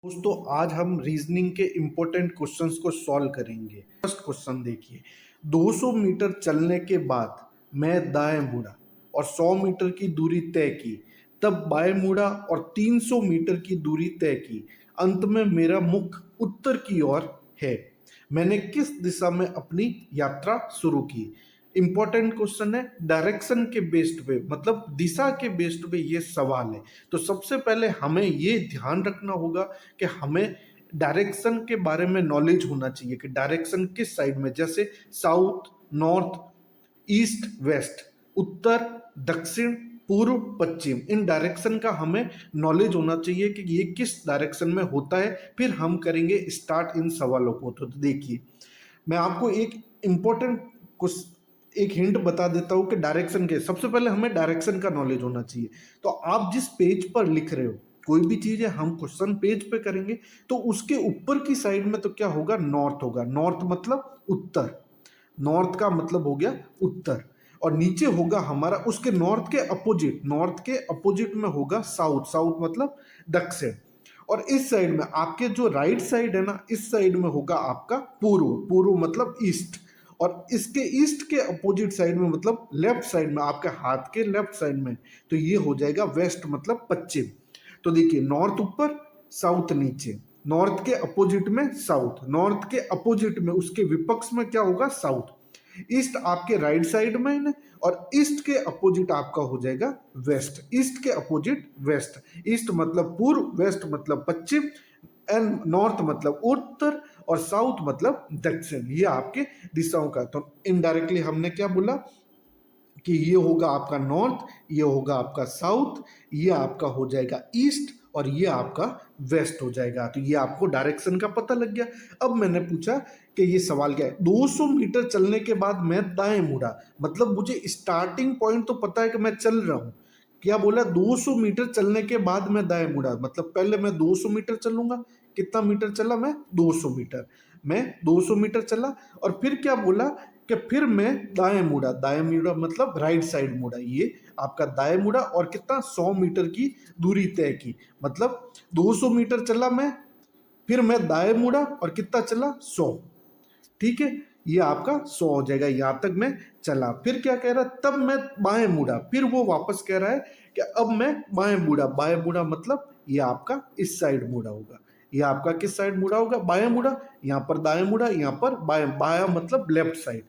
दोस्तों आज हम रीजनिंग के इम्पोर्टेंट क्वेश्चंस को सॉल्व करेंगे। फर्स्ट क्वेश्चन देखिए, 200 मीटर चलने के बाद मैं दाएं मुड़ा और 100 मीटर की दूरी तय की, तब बाएं मुड़ा और 300 मीटर की दूरी तय की। अंत में मेरा मुख उत्तर की ओर है। मैंने किस दिशा में अपनी यात्रा शुरू की। इंपॉर्टेंट क्वेश्चन है, डायरेक्शन के बेस्ड पे, मतलब दिशा के बेस्ड पे ये सवाल है। तो सबसे पहले हमें ये ध्यान रखना होगा कि हमें डायरेक्शन के बारे में नॉलेज होना चाहिए कि डायरेक्शन किस साइड में, जैसे साउथ, नॉर्थ, ईस्ट, वेस्ट, उत्तर, दक्षिण, पूर्व, पश्चिम, इन डायरेक्शन का हमें नॉलेज होना चाहिए कि ये किस डायरेक्शन में होता है। फिर हम करेंगे स्टार्ट इन सवालों को। तो देखिए, मैं आपको एक इम्पोर्टेंट कुछ एक हिंट बता देता हूँ कि डायरेक्शन के सबसे पहले हमें डायरेक्शन का नॉलेज होना चाहिए। तो आप जिस पेज पर लिख रहे हो, कोई भी चीज है, हम क्वेश्चन पेज पे करेंगे तो उसके ऊपर की साइड में तो क्या होगा, नॉर्थ होगा। नॉर्थ मतलब उत्तर, नॉर्थ का मतलब हो गया उत्तर। और नीचे होगा हमारा उसके नॉर्थ के अपोजिट, नॉर्थ के अपोजिट में होगा साउथ, साउथ मतलब दक्षिण। और इस साइड में आपके जो राइट साइड है ना, इस साइड में होगा आपका पूर्व, पूर्व मतलब ईस्ट। और इसके ईस्ट के अपोजिट साइड में मतलब लेफ्ट साइड में, आपके हाथ के लेफ्ट साइड में, तो ये हो जाएगा वेस्ट मतलब पश्चिम। तो देखिए, नॉर्थ ऊपर, साउथ नीचे, नॉर्थ के अपोजिट में साउथ, नॉर्थ के अपोजिट में उसके विपक्ष में क्या होगा, साउथ। ईस्ट आपके राइट साइड में है और ईस्ट के अपोजिट आपका हो जाएगा वेस्ट, ईस्ट के अपोजिट वेस्ट। ईस्ट मतलब पूर्व, वेस्ट मतलब पश्चिम, एंड नॉर्थ मतलब उत्तर और साउथ मतलब दक्षिण। ये आपके दिशाओं का। तो इनडायरेक्टली हमने क्या बोला कि ये होगा आपका नॉर्थ, ये होगा आपका साउथ, ये आपका हो जाएगा ईस्ट और ये आपका वेस्ट हो जाएगा। तो ये आपको डायरेक्शन का पता लग गया। अब मैंने पूछा कि ये सवाल क्या है, 200 मीटर चलने के बाद मैं दाएं मुड़ा, मतलब मुझे स्टार्टिंग पॉइंट तो पता है कि मैं चल रहा हूं। क्या बोला, 200 मीटर चलने के बाद मैं दाएं मुड़ा, मतलब पहले मैं 200 मीटर चलूंगा। कितना मीटर चला मैं, 200 मीटर। मैं 200 मीटर चला और फिर क्या बोला कि फिर मैं दाएं मुड़ा, दाएं मुड़ा मतलब राइट साइड मुड़ा, ये आपका दाएं मुड़ा और कितना, 100 मीटर की दूरी तय की। मतलब 200 मीटर चला मैं, फिर मैं दाएं मुड़ा और कितना चला, 100। ठीक है, ये आपका 100 हो जाएगा। यहां तक मैं चला। फिर क्या कह रहा है, तब मैं बाएं मुड़ा, फिर वो वापस कह रहा है कि अब मैं बाएं मुड़ा। बाएं मुड़ा मतलब ये आपका इस साइड मुड़ा होगा। ये आपका किस साइड मुड़ा होगा, बाएं मुड़ा। यहाँ पर दाएं मुड़ा, यहाँ पर बाएं, बाया मतलब left side,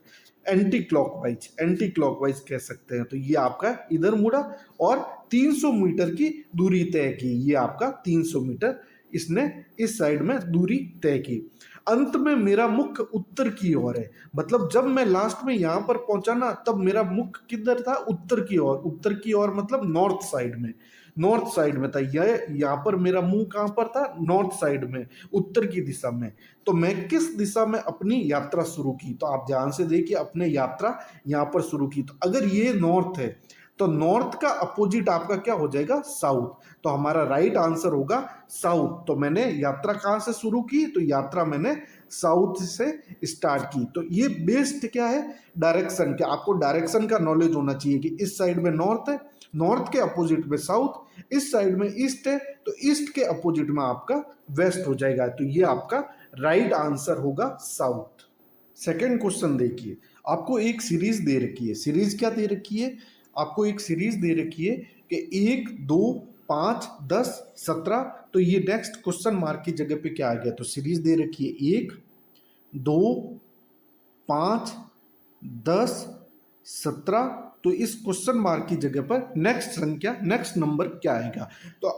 anti clockwise, anti clockwise कह सकते हैं। तो ये आपका इधर मुड़ा और 300 मीटर की दूरी तय की। ये आपका 300 मीटर इसने इस साइड में दूरी तय की। अंत में मेरा मुख उत्तर की ओर है, मतलब जब मैं लास्ट में यहां पर पहुंचा ना, तब मेरा मुख किधर था, उत्तर की ओर। उत्तर की ओर मतलब नॉर्थ साइड में, नॉर्थ साइड में था। यह यहां पर मेरा मुंह कहां पर था, नॉर्थ साइड में, उत्तर की दिशा में। तो मैं किस दिशा में अपनी यात्रा शुरू की, तो आप ध्यान से देखिए, अपने यात्रा यहां पर शुरू की। तो अगर ये नॉर्थ है तो नॉर्थ का अपोजिट आपका क्या हो जाएगा, साउथ। तो हमारा राइट आंसर होगा साउथ। तो मैंने यात्रा कहां से शुरू की, तो यात्रा मैंने साउथ से स्टार्ट की। तो ये बेस्ड क्या है, डायरेक्शन के। आपको डायरेक्शन का नॉलेज होना चाहिए कि इस साइड में नॉर्थ है, नॉर्थ के अपोजिट में साउथ, इस साइड में ईस्ट है, तो ईस्ट के अपोजिट में आपका वेस्ट हो जाएगा। तो ये आपका राइट आंसर होगा साउथ। सेकेंड क्वेश्चन देखिए, आपको एक सीरीज दे रखी है। सीरीज क्या दे रखी है, आपको एक सीरीज दे रखी है कि 1, 2, 5, 10, 17। तो ये नेक्स्ट क्वेश्चन मार्क की जगह पे क्या आ गया, तो सीरीज दे रखी है 1, 2, 5, 10, 17। तो इस क्वेश्चन मार्क की जगह पर नेक्स्ट संख्या, नेक्स्ट नंबर क्या आएगा। तो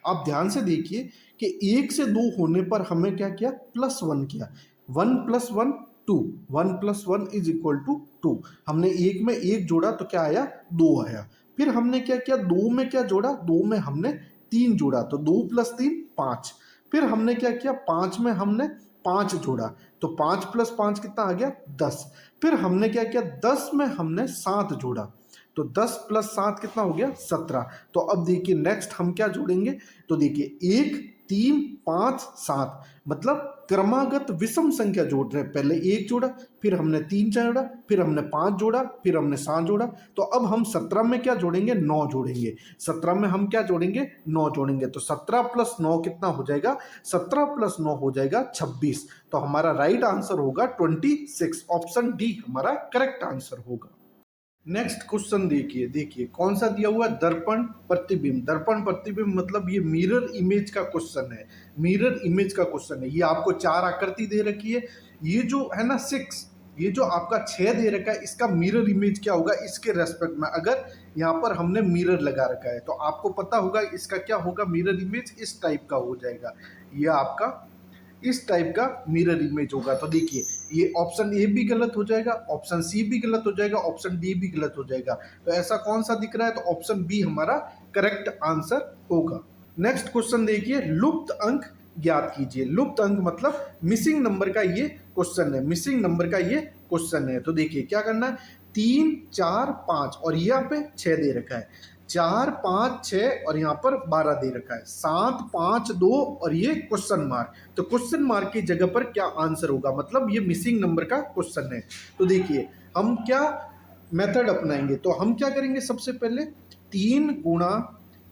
आप ध्यान से देखिए कि 1 से 2 होने पर हमें क्या किया, +1 किया। 1 + 1 2, 1 + 1 इज इक्वल टू 2। हमने एक में एक जोड़ा तो क्या आया, 2 आया। फिर हमने क्या किया, 2 में क्या जोड़ा, 2 में हमने 3 जोड़ा, तो 2 + 3 5। फिर हमने क्या किया, 5 में हमने 5 जोड़ा, तो 5 + 5 कितना आ गया, 10। फिर हमने क्या किया, 10 में हमने 7 जोड़ा, तो 10 + 7 कितना हो गया, 17। तो अब देखिए नेक्स्ट हम क्या जोड़ेंगे, तो देखिए 1 3 5 7, मतलब क्रमागत विषम संख्या जोड़ रहे हैं। पहले 1 जोड़ा, फिर हमने 3 जोड़ा, फिर हमने 5 जोड़ा, फिर हमने 7 जोड़ा। तो अब हम 17 में क्या जोड़ेंगे? 9 जोड़ेंगे। 17 में हम क्या जोड़ेंगे? 9 जोड़ेंगे। तो 17 प्लस 9 कितना हो जाएगा? 17 प्लस 9 हो जाएगा 26। तो हमारा राइट आंसर होगा 26। ऑप्शन डी हमारा करेक्ट आंसर होगा। नेक्स्ट क्वेश्चन देखिए, देखिए कौन सा दिया हुआ है? दर्पण प्रतिबिंब। दर्पण प्रतिबिंब मतलब ये मिरर इमेज का क्वेश्चन है। मिरर इमेज का क्वेश्चन है। ये आपको 4 आकृति दे रखी है। ये जो है ना 6, ये जो आपका 6 दे रखा है, इसका मिरर इमेज क्या होगा इसके रेस्पेक्ट में? अगर यहाँ पर हमने मिरर लगा रखा है तो आपको पता होगा इसका क्या होगा? मिरर इमेज इस टाइप का हो जाएगा। ये आपका इस टाइप का मिरर इमेज होगा। तो देखिए ये ऑप्शन ए भी गलत हो जाएगा, ऑप्शन सी भी गलत हो जाएगा, ऑप्शन डी भी गलत हो जाएगा। तो ऐसा कौन सा दिख रहा है? तो ऑप्शन बी हमारा करेक्ट आंसर होगा। नेक्स्ट क्वेश्चन देखिए, लुप्त अंक ज्ञात कीजिए। लुप्त अंक मतलब मिसिंग नंबर का ये क्वेश्चन है। मिसिंग नंबर का ये क्वेश्चन है। तो देखिए क्या करना है? 3 4 5 और यहाँ पे 6 दे रखा है। 4 5 6 और यहाँ पर 12 दे रखा है। 7 5 2 और ये क्वेश्चन मार्क। तो क्वेश्चन मार्क की जगह पर क्या आंसर होगा? मतलब ये मिसिंग नंबर का क्वेश्चन है। तो देखिए हम क्या मेथड अपनाएंगे? तो हम क्या करेंगे? सबसे पहले 3 गुणा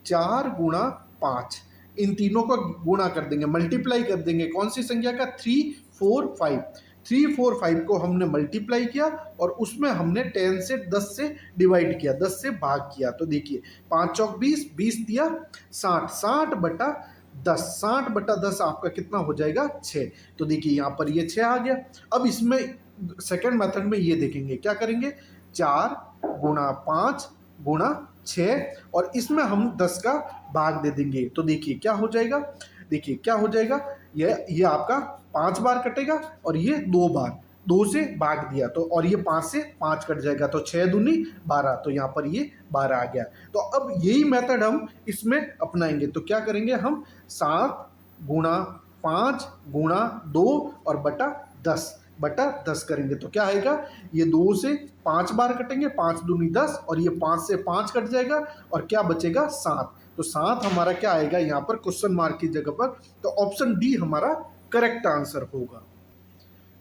4 गुणा 5, इन तीनों का गुणा कर देंगे, मल्टीप्लाई कर देंगे। कौन सी संख्या का? 3 4 5। 3 4 5 को हमने मल्टीप्लाई किया और उसमें हमने 10 से 10 से डिवाइड किया, 10 से भाग किया। तो देखिए 5 चौक 20, 20 दिया 60, 60 बटा 10, 60 बटा 10 आपका कितना हो जाएगा? 6। तो देखिए यहाँ पर ये 6 आ गया। अब इसमें सेकेंड मेथड में ये देखेंगे, क्या करेंगे? 4 गुणा 5 गुणा 6 और इसमें हम 10 का भाग दे देंगे। तो देखिए क्या हो जाएगा? देखिए क्या हो जाएगा? ये आपका 5 बार कटेगा और ये 2 बार, 2 से भाग दिया तो, और ये 5 से 5 कट जाएगा। तो 6 दूनी 12, तो यहाँ पर ये 12 आ गया। तो अब यही मेथड हम इसमें अपनाएंगे। तो क्या करेंगे हम? 7 गुणा 5 गुणा 2 और बटा 10 करेंगे। तो क्या आएगा? ये 2 से 5 बार कटेंगे, 5 दूनी 10 और ये 5 से 5 कट जाएगा और क्या बचेगा? 7। तो 7 हमारा क्या आएगा यहाँ पर क्वेश्चन मार्क की जगह पर? तो ऑप्शन डी हमारा करेक्ट आंसर होगा।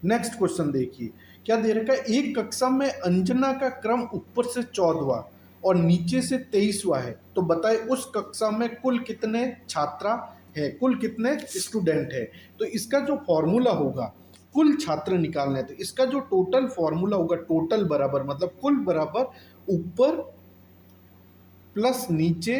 नेक्स्ट क्वेश्चन देखिए, क्या दे रखा है? एक कक्षा में अंजना का क्रम ऊपर से 14वां और नीचे से 23वां है। तो बताए उस कक्षा में कुल कितने छात्रा है, कुल कितने स्टूडेंट है? तो इसका जो फॉर्मूला होगा, कुल छात्र निकालना है, तो इसका जो टोटल फॉर्मूला होगा, टोटल बराबर मतलब कुल बराबर ऊपर प्लस नीचे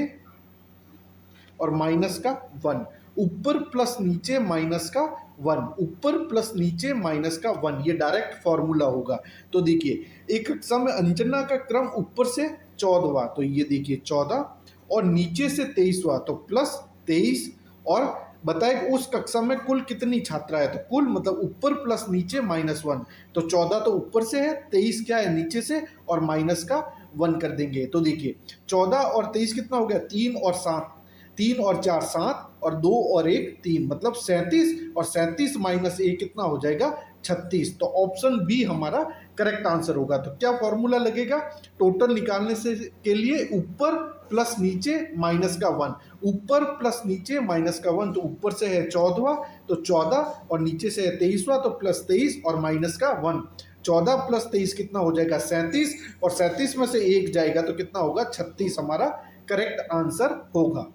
और माइनस का 1, ऊपर प्लस नीचे माइनस का 1, ऊपर प्लस नीचे माइनस का 1, ये डायरेक्ट फॉर्मूला होगा। तो देखिए एक कक्षा में अंजना का क्रम ऊपर से 14वां, तो ये देखिए 14 और नीचे से 23वां, तो प्लस 23 और बताए उस कक्षा में कुल कितनी छात्रा है? तो कुल मतलब ऊपर प्लस नीचे माइनस 1, तो 14 तो ऊपर से है, 23 क्या है? नीचे से, और माइनस का 1 कर देंगे। तो देखिए 14 और 23 कितना हो गया? 3 और 7, 3 और 4 7 और 2 और 1 3, मतलब 37 और 37 माइनस 1 कितना हो जाएगा? 36। तो ऑप्शन बी हमारा करेक्ट आंसर होगा। तो क्या फॉर्मूला लगेगा टोटल निकालने से के लिए? ऊपर प्लस नीचे माइनस का 1, ऊपर प्लस नीचे माइनस का 1, तो ऊपर से है 14वां तो 14 और नीचे से है 23वां तो प्लस 23 और माइनस का 1। 14 प्लस 23 कितना हो जाएगा? 37 और 37 में से 1 जाएगा तो कितना होगा? 36 हमारा करेक्ट आंसर होगा।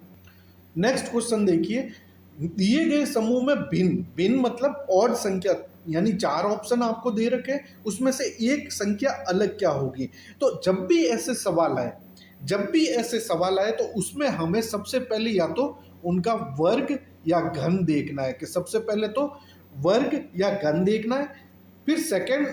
नेक्स्ट क्वेश्चन देखिए, दिए गए समूह में भिन्न, भिन्न मतलब ऑड संख्या, यानी 4 ऑप्शन आपको दे रखे हैं, उसमें से एक संख्या अलग क्या होगी? तो जब भी ऐसे सवाल आए, जब भी ऐसे सवाल आए तो उसमें हमें सबसे पहले या तो उनका वर्ग या घन देखना है, कि सबसे पहले तो वर्ग या घन देखना है। फिर सेकंड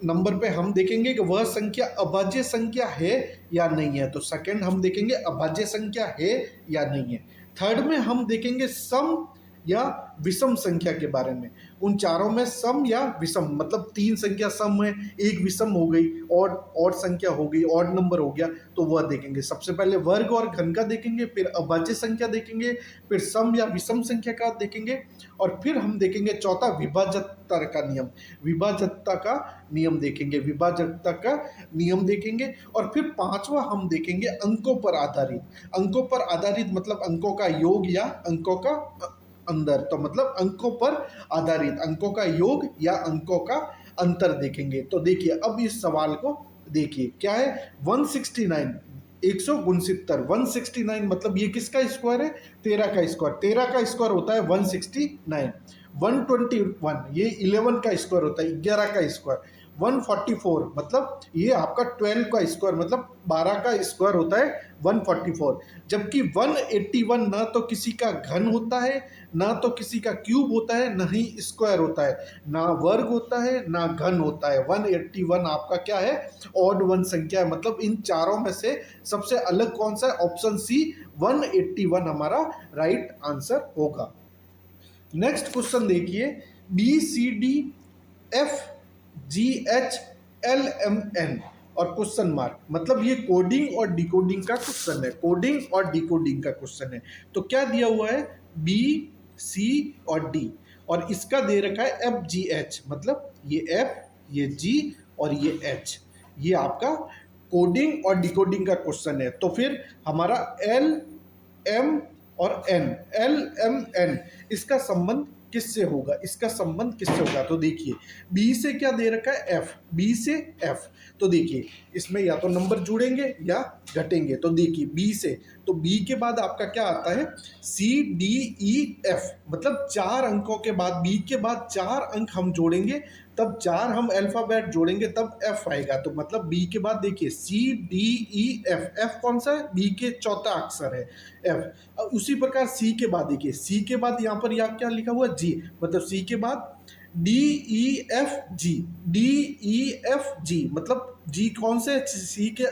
नंबर पे हम देखेंगे कि वह संख्या अभाज्य संख्या है या नहीं है। तो सेकंड हम देखेंगे अभाज्य संख्या है या नहीं है। थर्ड में हम देखेंगे सम या विषम संख्या के बारे में। उन चारों में सम या विषम, मतलब 3 संख्या सम है, एक विषम हो गई, ऑड संख्या हो गई, ऑड नंबर हो गया, तो वह देखेंगे। सबसे पहले वर्ग और घन का देखेंगे, फिर अभाज्य संख्या देखेंगे, फिर सम या विषम संख्या का देखेंगे, और फिर हम देखेंगे चौथा विभाज्यता का नियम, विभाज्यता का नियम देखेंगे, विभाज्यता का नियम देखेंगे, और फिर पांचवा हम देखेंगे अंकों पर आधारित। अंकों पर आधारित मतलब अंकों का योग या अंकों का अंदर, तो मतलब अंकों पर आधारित, अंकों का योग या अंकों का अंतर देखेंगे। तो देखिए अब इस सवाल को देखिए क्या है, 169 169 169 मतलब ये किसका स्क्वायर है, 13 का स्क्वायर, 13 का स्क्वायर होता है 169। 121 ये 11 का स्क्वायर होता है 11 का स्क्वायर। 144 मतलब ये आपका 12 का स्क्वायर मतलब 12 का स्क्वायर होता है 144। जबकि 181 ना तो किसी का घन होता है, ना तो किसी का क्यूब होता है, ना ही स्क्वायर होता है, ना वर्ग होता है, ना घन होता है। 181 आपका क्या है, ऑड वन संख्या है। मतलब इन चारों में से सबसे अलग कौन सा है, ऑप्शन सी 181 हमारा राइट आंसर होगा। नेक्स्ट क्वेश्चन देखिए, B C D F G H L M N और क्वेश्चन मार्क, मतलब ये कोडिंग और डिकोडिंग का क्वेश्चन है, कोडिंग और डिकोडिंग का क्वेश्चन है। तो क्या दिया हुआ है, बी सी और डी, और इसका दे रखा है एफ जी एच, मतलब ये एफ, ये जी और ये एच, ये आपका कोडिंग और डिकोडिंग का क्वेश्चन है। तो फिर हमारा एल एम और एन, एल एम एन, इसका संबंध किससे होगा, इसका संबंध किससे होगा। तो देखिए बी से क्या दे रखा है, एफ, बी से एफ, तो देखिए इसमें या तो नंबर जुड़ेंगे या घटेंगे। तो देखिए बी से, तो बी के बाद आपका क्या आता है, सी डी ई एफ, मतलब 4 अंकों के बाद, बी के बाद 4 अंक हम जोड़ेंगे, तब 4 हम अल्फाबेट जोड़ेंगे तब एफ आएगा। तो मतलब बी के बाद देखिए C D E F, F कौन सा है, बी के चौथा अक्षर है एफ। उसी प्रकार सी के बाद देखिए, सी के बाद यहाँ पर या क्या लिखा हुआ, जी, मतलब सी के बाद D E F G, D E F G, मतलब जी कौन से, सी के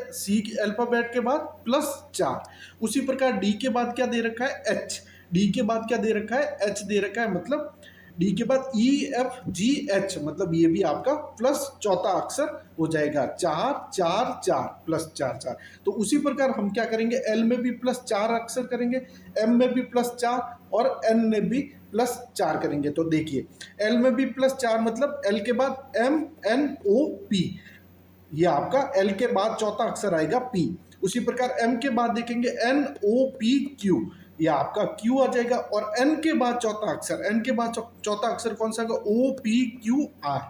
अल्फाबेट के बाद +4। उसी प्रकार डी के बाद क्या दे रखा है, एच, डी के बाद क्या दे रखा है, एच दे रखा है, मतलब डी के बाद ई एफ जी एच, मतलब ये भी आपका प्लस चौथा अक्षर हो जाएगा, 4 4 4 +4 4। तो उसी प्रकार हम क्या करेंगे, एल में भी +4 अक्षर करेंगे, एम में भी +4 और एन में भी +4 करेंगे। तो देखिए एल में भी +4 मतलब एल के बाद एम एन ओ पी, ये आपका एल के बाद चौथा अक्षर आएगा पी। उसी प्रकार एम के बाद देखेंगे एन ओ पी क्यू, ये आपका क्यू आ जाएगा। और एन के बाद चौथा अक्षर, एन के बाद चौथा अक्षर कौन सा होगा, ओ पी क्यू आर,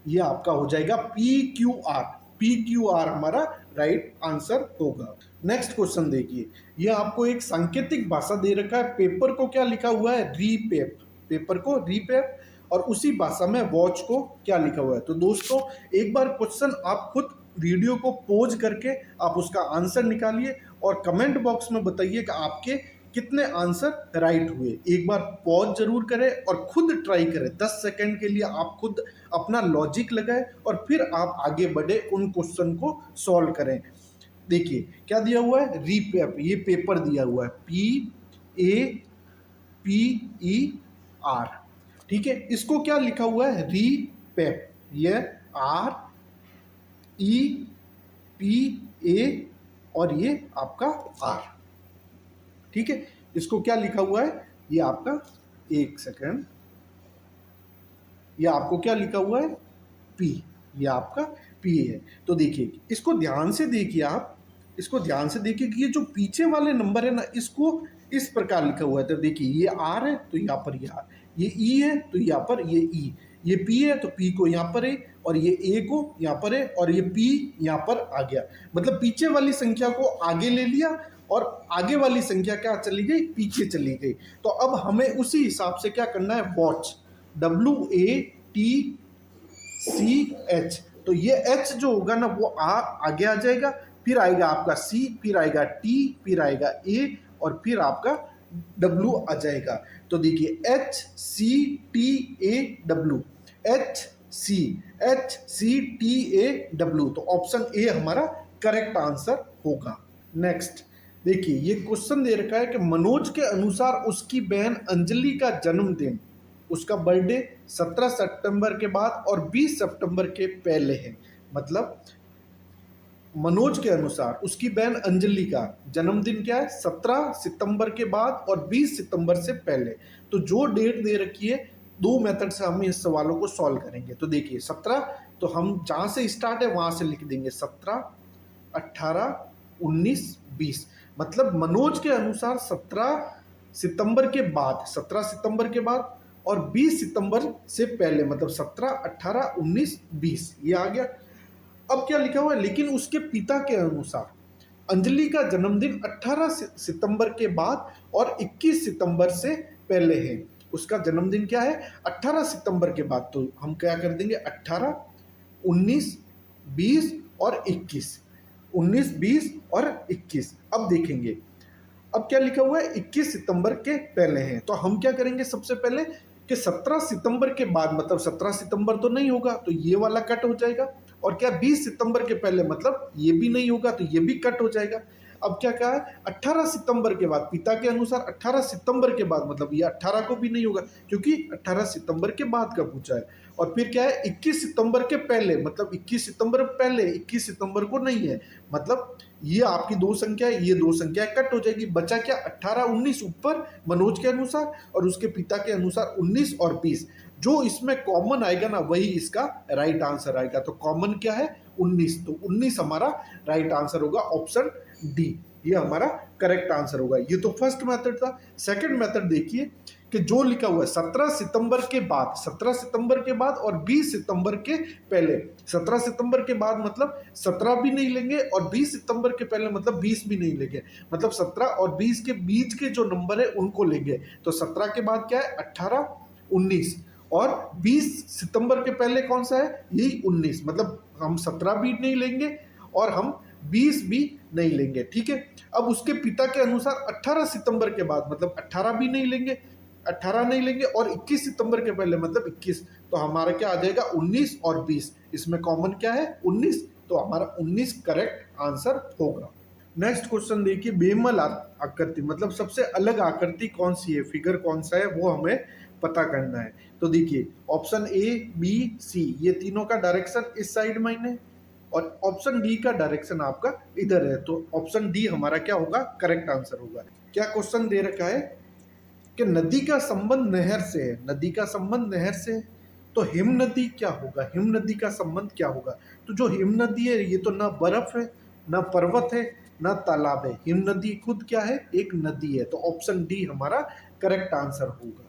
ये आपका हो जाएगा P Q R, P Q R हमारा राइट आंसर होगा। नेक्स्ट क्वेश्चन देखिए, ये आपको एक सांकेतिक भाषा दे रखा है, पेपर को क्या लिखा हुआ है, रीपेप, पेपर को रीपेप, और उसी भाषा में वॉच को क्या लिखा हुआ है। तो दोस्तों एक बार क्वेश्चन आप खुद वीडियो को पॉज करके आप उसका आंसर निकालिए और कमेंट बॉक्स में बताइए कि आपके कितने आंसर राइट हुए। एक बार पॉज जरूर करें और खुद ट्राई करें, 10 सेकंड के लिए आप खुद अपना लॉजिक लगाएं और फिर आप आगे बढ़े उन क्वेश्चन को सॉल्व करें। देखिए क्या दिया हुआ है, रीपेप, ये पेपर दिया हुआ है, PAPER, ठीक है। इसको क्या लिखा हुआ है, रीपेप, ये REPA और ये आपका R, ठीक है। इसको क्या लिखा हुआ है, ये आपका, एक सेकंड, ये आपको क्या लिखा हुआ है, P, ये आपका P है। तो देखिए इसको ध्यान से देखिए, आप इसको ध्यान से देखिए कि ये जो पीछे वाले नंबर है ना, इसको इस प्रकार लिखा हुआ है। तो देखिए ये R है तो यहाँ पर ये R, ये E है तो यहाँ पर ये E, ये P है तो P को यहाँ पर है और ये A को यहाँ पर है और ये P यहाँ पर आ गया। मतलब पीछे वाली संख्या को आगे ले लिया और आगे वाली संख्या क्या चली गई, पीछे चली गई। तो अब हमें उसी हिसाब से क्या करना है, वॉच, WATCH, तो ये H जो होगा ना वो आगे आ जाएगा, फिर आएगा आपका C, फिर आएगा T, फिर आएगा A और फिर आपका W आ जाएगा। तो देखिए HCTAW, HCTAW, तो ऑप्शन ए हमारा करेक्ट आंसर होगा। नेक्स्ट देखिए ये क्वेश्चन दे रखा है कि मनोज के अनुसार उसकी बहन अंजलि का जन्मदिन, उसका बर्थडे 17 सितंबर के बाद और 20 सितंबर के पहले है। मतलब मनोज के अनुसार उसकी बहन अंजलि का जन्मदिन क्या है, 17 सितंबर के बाद और 20 सितंबर से पहले। तो जो डेट दे रखी है, दो मेथड से हम इस सवालों को सॉल्व करेंगे। तो देखिए 17, तो हम जहाँ से स्टार्ट है वहाँ से लिख देंगे 17, 18, 19, 20। मतलब मनोज के अनुसार 17 सितंबर के बाद, 17 सितंबर के बाद और 20 सितंबर से पहले, मतलब 17, 18, 19, 20 ये आ गया। अब क्या लिखा हुआ है, लेकिन उसके पिता के अनुसार अंजलि का जन्मदिन 18 सितंबर के बाद और 21 सितंबर से पहले है। उसका जन्मदिन क्या है, 18 सितंबर के बाद। तो हम क्या कर देंगे, 18, 19, 20 और 21, 19, 20 और 21। अब देखेंगे, अब क्या लिखा हुआ है, 21 सितंबर के पहले हैं। तो हम क्या करेंगे, सबसे पहले कि 17 सितंबर के बाद, मतलब 17 सितंबर तो नहीं होगा तो ये वाला कट हो जाएगा। और क्या 20 सितंबर के पहले, मतलब ये भी नहीं होगा तो ये भी कट हो जाएगा। अब क्या कहा है, 18 सितंबर के बाद, पिता के अनुसार 18 सितंबर के बाद, मतलब ये 18 को भी नहीं होगा क्योंकि 18 सितंबर के बाद का पूछा है। और फिर क्या है, 21 सितंबर के पहले, मतलब 21 सितंबर पहले, 21 सितंबर को नहीं है, मतलब ये आपकी दो संख्या है, ये दो संख्या कट हो जाएगी। बचा क्या, 18, 19 ऊपर मनोज के अनुसार और उसके पिता के अनुसार 19 और 20। जो इसमें कॉमन आएगा ना वही इसका राइट आंसर आएगा। तो कॉमन क्या है, 19। तो 19 हमारा राइट आंसर होगा, ऑप्शन डी ये हमारा करेक्ट आंसर होगा। ये तो फर्स्ट मेथड था। सेकंड मेथड देखिए कि जो लिखा हुआ है 17 सितंबर के बाद, 17 सितंबर के बाद और 20 सितंबर के पहले। 17 सितंबर के बाद मतलब 17 भी नहीं लेंगे और 20 सितंबर के पहले मतलब 20 भी नहीं लेंगे, मतलब 17 और 20 के बीच के जो नंबर है उनको लेंगे। तो 17 के बाद क्या है, 18, 19 और 20 सितंबर के पहले कौन सा है, यही 19। मतलब हम 17 भी नहीं लेंगे और हम 20 भी नहीं लेंगे, ठीक है। अब उसके पिता के अनुसार 18 सितंबर के बाद, मतलब 18 भी नहीं लेंगे, 18 नहीं लेंगे और 21 सितंबर के पहले मतलब 21। तो हमारा क्या आ जाएगा, 19 और 20। इसमें कॉमन क्या है, 19। तो हमारा 19 करेक्ट आंसर होगा। नेक्स्ट क्वेश्चन देखिए, बेमल आकृति मतलब सबसे अलग आकृति कौन सी है, फिगर कौन सा है वो हमें पता करना है। तो देखिए ऑप्शन ए, बी, सी ये तीनों का डायरेक्शन इस साइड में है और ऑप्शन डी का डायरेक्शन आपका इधर है। तो ऑप्शन डी हमारा क्या होगा, करेक्ट आंसर होगा। क्या क्वेश्चन दे रखा है कि नदी का संबंध नहर से है, नदी का संबंध नहर से है, तो हिम नदी क्या होगा, हिम नदी का संबंध क्या होगा। तो जो हिम नदी है ये तो ना बर्फ है, ना पर्वत है, ना तालाब है। हिम नदी खुद क्या है, एक नदी है। तो ऑप्शन डी हमारा करेक्ट आंसर होगा।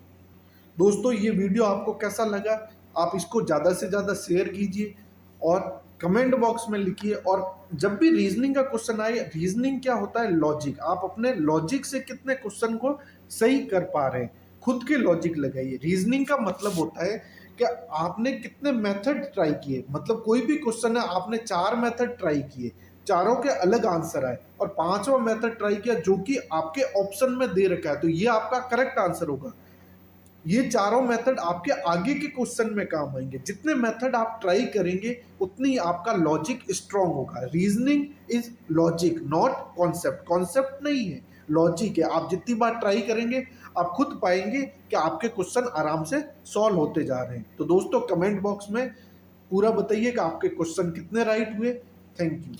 दोस्तों ये वीडियो आपको कैसा लगा, आप इसको ज़्यादा से ज़्यादा शेयर कीजिए और कमेंट बॉक्स में लिखिए। और जब भी रीजनिंग का क्वेश्चन आए, रीजनिंग क्या होता है, लॉजिक, आप अपने लॉजिक से कितने क्वेश्चन को सही कर पा रहे हैं, खुद के लॉजिक लगाइए। रीजनिंग का मतलब होता है कि आपने कितने मेथड ट्राई किए, मतलब कोई भी क्वेश्चन है आपने 4 मेथड ट्राई किए, चारों के अलग आंसर आए और 5वां मेथड ट्राई किया जो कि आपके ऑप्शन में दे रखा है, तो ये आपका करेक्ट आंसर होगा। ये चारों मेथड आपके आगे के क्वेश्चन में काम आएंगे। जितने मेथड आप ट्राई करेंगे उतनी आपका लॉजिक स्ट्रांग होगा। Reasoning is logic not concept, concept नहीं है, लॉजिक है। आप जितनी बार ट्राई करेंगे आप खुद पाएंगे कि आपके क्वेश्चन आराम से सॉल्व होते जा रहे हैं। तो दोस्तों कमेंट बॉक्स में पूरा बताइए कि आपके क्वेश्चन कितने राइट हुए। Thank you.